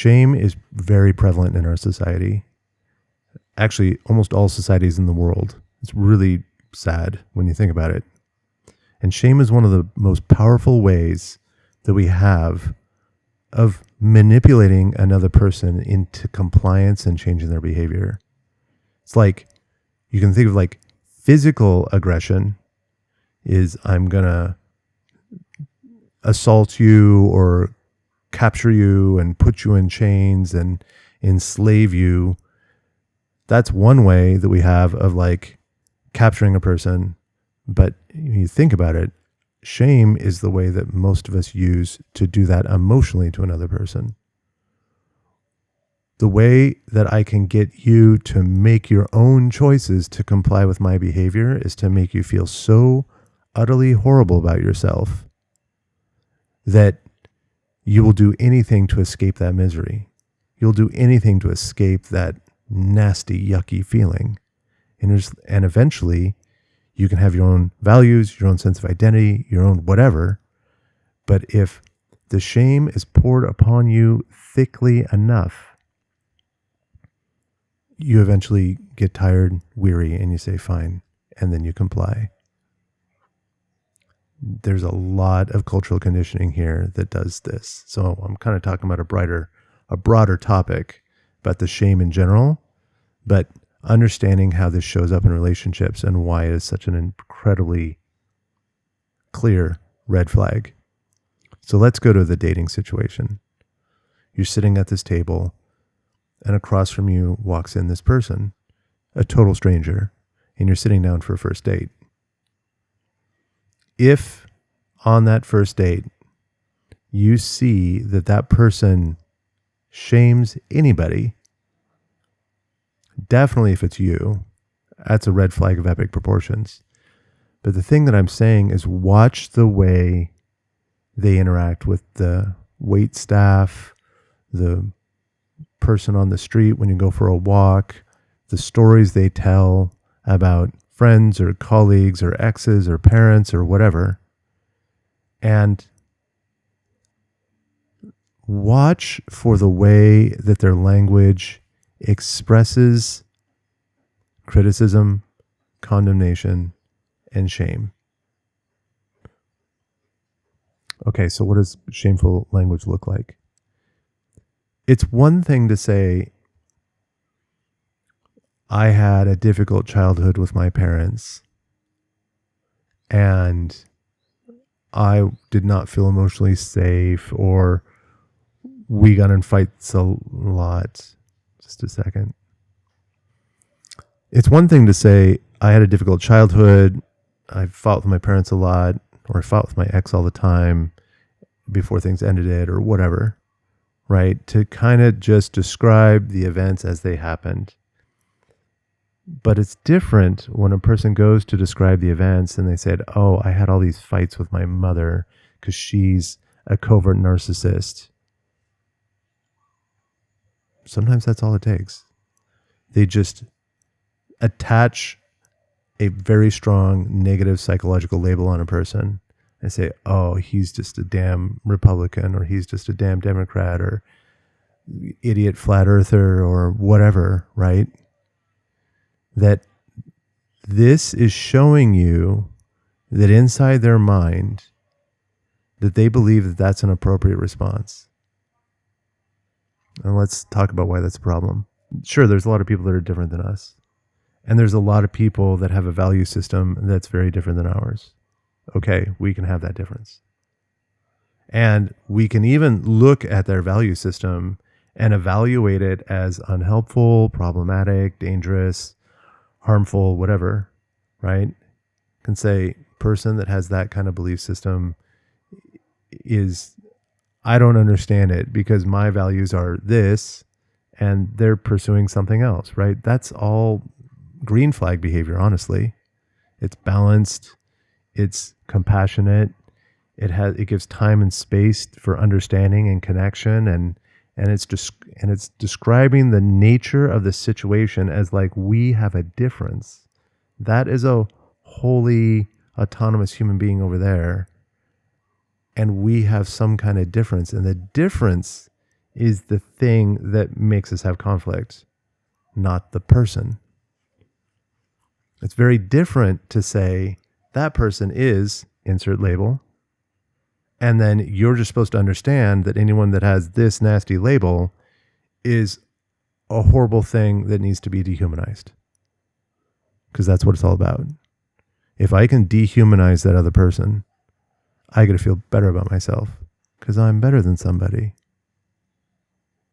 Shame is very prevalent in our society. Actually, almost all societies in the world. It's really sad when you think about it. And shame is one of the most powerful ways that we have of manipulating another person into compliance and changing their behavior. It's like, you can think of like physical aggression is I'm going to assault you or capture you and put you in chains and enslave you. That's one way that we have of like capturing a person. But when you think about it, shame is the way that most of us use to do that emotionally to another person. The way that I can get you to make your own choices to comply with my behavior is to make you feel so utterly horrible about yourself that you will do anything to escape that misery. You'll do anything to escape that nasty, yucky feeling. And eventually, you can have your own values, your own sense of identity, your own whatever. But if the shame is poured upon you thickly enough, you eventually get tired, weary, and you say, fine, and then you comply. There's a lot of cultural conditioning here that does this. So I'm kind of talking about a broader topic about the shame in general, but understanding how this shows up in relationships and why it is such an incredibly clear red flag. So let's go to the dating situation. You're sitting at this table, and across from you walks in this person, a total stranger, and you're sitting down for a first date. If on that first date, you see that that person shames anybody, definitely if it's you, that's a red flag of epic proportions. But the thing that I'm saying is watch the way they interact with the wait staff, the person on the street when you go for a walk, the stories they tell about friends or colleagues or exes or parents or whatever. And watch for the way that their language expresses criticism, condemnation, and shame. Okay, so what does shameful language look like? It's one thing to say, I had a difficult childhood with my parents, and I did not feel emotionally safe, or we got in fights a lot. Just a second. It's one thing to say, I had a difficult childhood, I fought with my parents a lot, or I fought with my ex all the time before things ended it, or whatever, right? To kind of just describe the events as they happened. But it's different when a person goes to describe the events and they said, oh, I had all these fights with my mother because she's a covert narcissist. Sometimes that's all it takes. They just attach a very strong negative psychological label on a person and say, oh, he's just a damn Republican, or he's just a damn Democrat, or idiot flat earther, or whatever, right? That this is showing you that inside their mind that they believe that that's an appropriate response. And let's talk about why that's a problem. Sure, there's a lot of people that are different than us. And there's a lot of people that have a value system that's very different than ours. Okay, we can have that difference. And we can even look at their value system and evaluate it as unhelpful, problematic, dangerous, harmful, whatever, right? Can say, person that has that kind of belief system is, I don't understand it because my values are this and they're pursuing something else, right? That's all green flag behavior, honestly. It's balanced, it's compassionate, it gives time and space for understanding and connection, and it's describing the nature of the situation as like, we have a difference. That is a wholly autonomous human being over there, and we have some kind of difference, and the difference is the thing that makes us have conflict, not the person. It's very different to say that person is insert label, and then you're just supposed to understand that anyone that has this nasty label is a horrible thing that needs to be dehumanized. Because that's what it's all about. If I can dehumanize that other person, I get to feel better about myself because I'm better than somebody.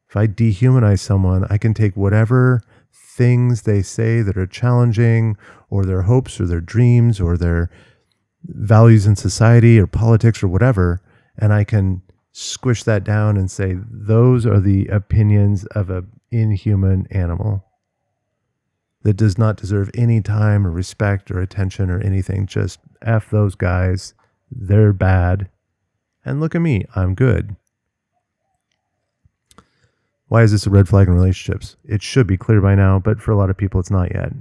If I dehumanize someone, I can take whatever things they say that are challenging, or their hopes or their dreams or their values in society or politics or whatever, and I can squish that down and say, those are the opinions of an inhuman animal that does not deserve any time or respect or attention or anything. Just F those guys. They're bad. And look at me. I'm good. Why is this a red flag in relationships? It should be clear by now, but for a lot of people, it's not yet.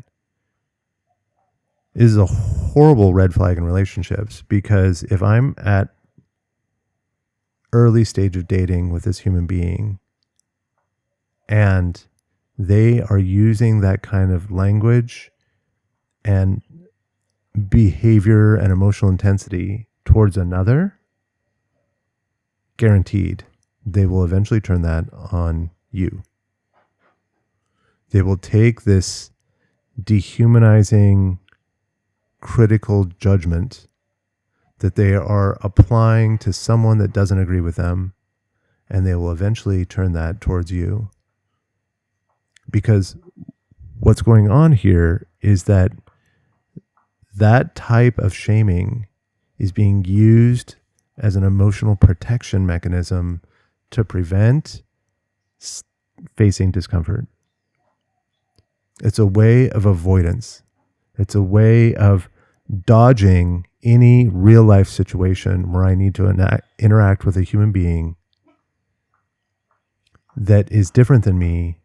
It is a horrible red flag in relationships because if I'm at early stage of dating with this human being and they are using that kind of language and behavior and emotional intensity towards another, guaranteed, they will eventually turn that on you. They will take this dehumanizing, critical judgment that they are applying to someone that doesn't agree with them, and they will eventually turn that towards you. Because what's going on here is that type of shaming is being used as an emotional protection mechanism to prevent facing discomfort. It's a way of avoidance. It's a way of dodging any real life situation where I need to interact with a human being that is different than me,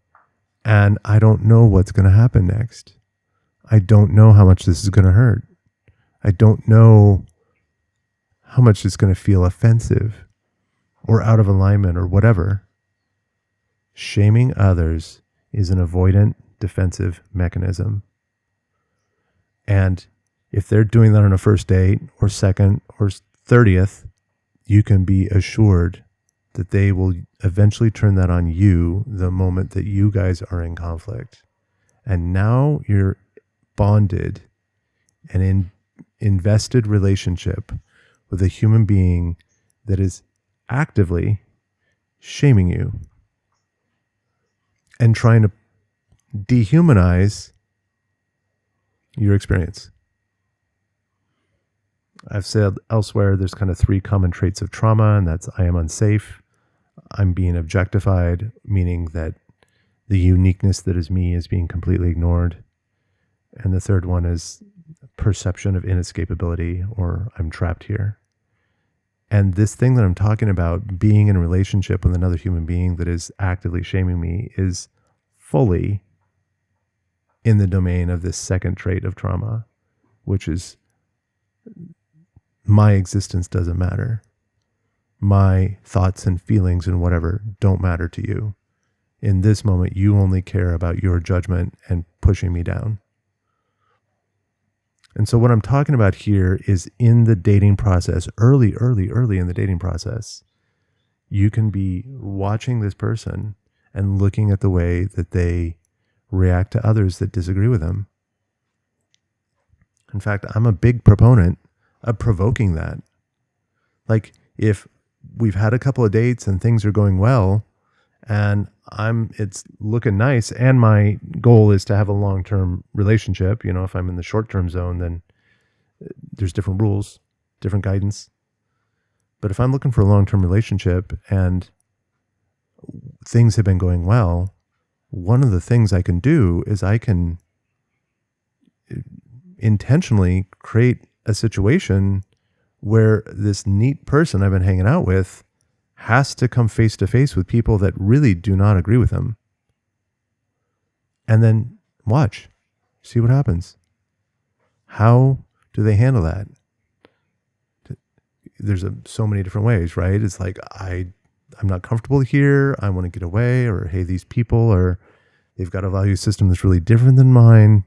and I don't know what's going to happen next. I don't know how much this is going to hurt. I don't know how much it's going to feel offensive or out of alignment or whatever. Shaming others is an avoidant defensive mechanism. And if they're doing that on a first date or second or 30th, you can be assured that they will eventually turn that on you the moment that you guys are in conflict. And now you're bonded and in invested relationship with a human being that is actively shaming you and trying to dehumanize your experience. I've said elsewhere, there's kind of 3 common traits of trauma, and that's I am unsafe, I'm being objectified, meaning that the uniqueness that is me is being completely ignored. And the third one is perception of inescapability, or I'm trapped here. And this thing that I'm talking about, being in a relationship with another human being that is actively shaming me, is fully in the domain of this second trait of trauma, which is my existence doesn't matter. My thoughts and feelings and whatever don't matter to you. In this moment, you only care about your judgment and pushing me down. And so what I'm talking about here is in the dating process, early in the dating process, you can be watching this person and looking at the way that they react to others that disagree with them. In fact, I'm a big proponent of provoking that. Like, if we've had a couple of dates and things are going well and it's looking nice and my goal is to have a long-term relationship, if I'm in the short-term zone, then there's different rules, different guidance. But if I'm looking for a long-term relationship and things have been going well, one of the things I can do is I can intentionally create a situation where this neat person I've been hanging out with has to come face to face with people that really do not agree with them. And then watch, see what happens. How do they handle that? There's so many different ways, right? It's like, I I'm not comfortable here. I want to get away. Or, hey, these people are, they've got a value system that's really different than mine.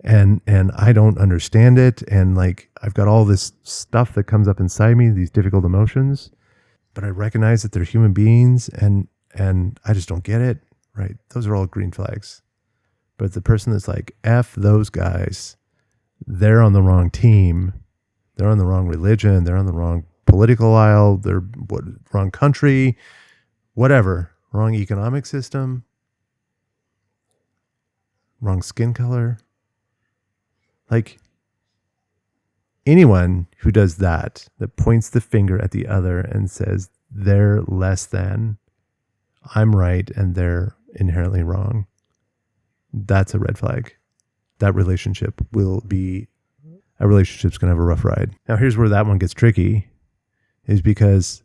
And I don't understand it. And like, I've got all this stuff that comes up inside me, these difficult emotions, but I recognize that they're human beings and I just don't get it. Right. Those are all green flags. But the person that's like, F those guys, they're on the wrong team. They're on the wrong religion. They're on the wrong political aisle. They're wrong country, whatever, wrong economic system, wrong skin color. Like anyone who does that points the finger at the other and says they're less than, I'm right and they're inherently wrong, that's a red flag. That relationship's going to have a rough ride. Now, here's where that one gets tricky, is because,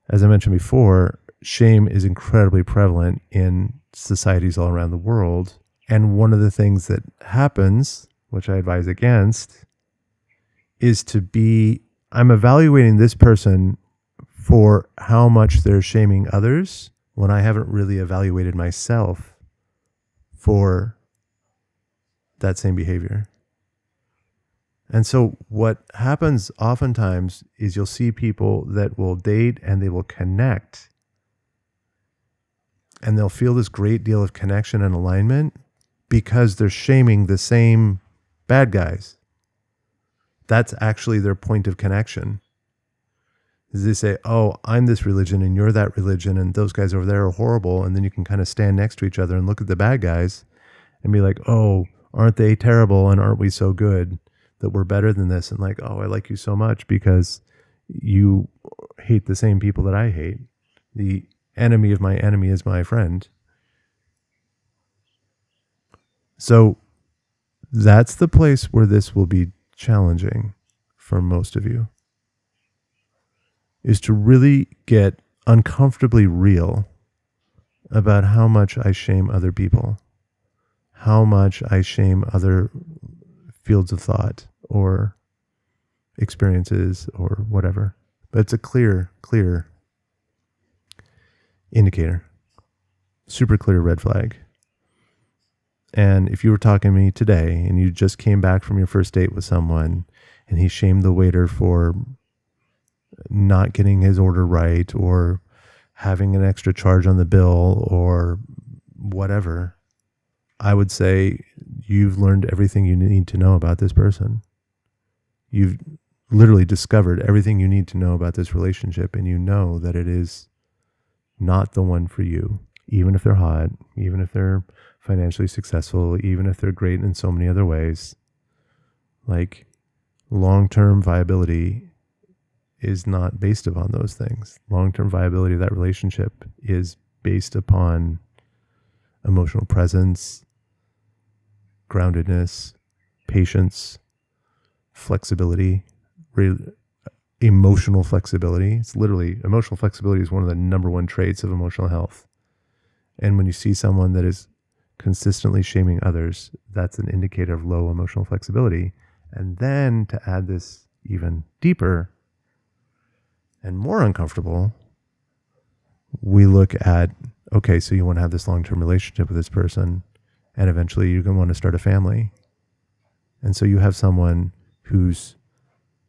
as I mentioned before, shame is incredibly prevalent in societies all around the world. And one of the things that happens, which I advise against, is I'm evaluating this person for how much they're shaming others when I haven't really evaluated myself for that same behavior. And so what happens oftentimes is you'll see people that will date and they will connect, and they'll feel this great deal of connection and alignment because they're shaming the same bad guys. That's actually their point of connection. Is they say, oh, I'm this religion and you're that religion and those guys over there are horrible. And then you can kind of stand next to each other and look at the bad guys and be like, oh, aren't they terrible and aren't we so good that we're better than this? And like, oh, I like you so much because you hate the same people that I hate. The enemy of my enemy is my friend. So that's the place where this will be challenging for most of you, is to really get uncomfortably real about how much I shame other people, how much I shame other fields of thought or experiences or whatever. But it's a clear indicator, super clear red flag. And if you were talking to me today and you just came back from your first date with someone and he shamed the waiter for not getting his order right or having an extra charge on the bill or whatever, I would say you've learned everything you need to know about this person. You've literally discovered everything you need to know about this relationship, and you know that it is not the one for you, even if they're hot, even if they're financially successful, even if they're great in so many other ways. Like, long-term viability is not based upon those things. Long-term viability of that relationship is based upon emotional presence, groundedness, patience, flexibility, emotional flexibility. It's literally, emotional flexibility is one of the number one traits of emotional health. And when you see someone that is consistently shaming others, that's an indicator of low emotional flexibility. And then to add this even deeper and more uncomfortable, we look at, okay, so you want to have this long-term relationship with this person, and eventually you're going to want to start a family. And so you have someone who's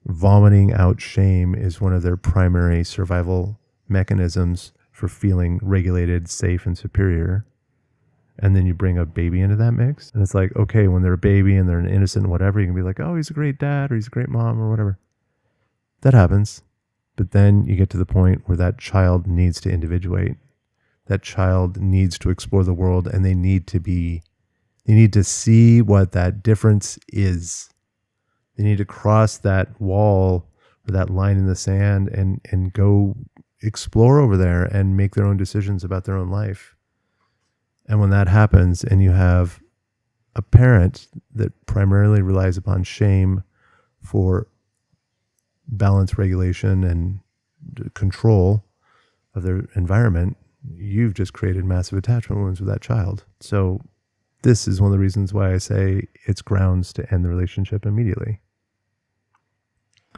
vomiting out shame is one of their primary survival mechanisms for feeling regulated, safe, and superior. And then you bring a baby into that mix. And it's like, okay, when they're a baby and they're an innocent whatever, you can be like, oh, he's a great dad or he's a great mom or whatever. That happens. But then you get to the point where that child needs to individuate. That child needs to explore the world, and they need to see what that difference is. They need to cross that wall or that line in the sand and go explore over there and make their own decisions about their own life. And when that happens and you have a parent that primarily relies upon shame for balance, regulation, and control of their environment, you've just created massive attachment wounds with that child. So this is one of the reasons why I say it's grounds to end the relationship immediately.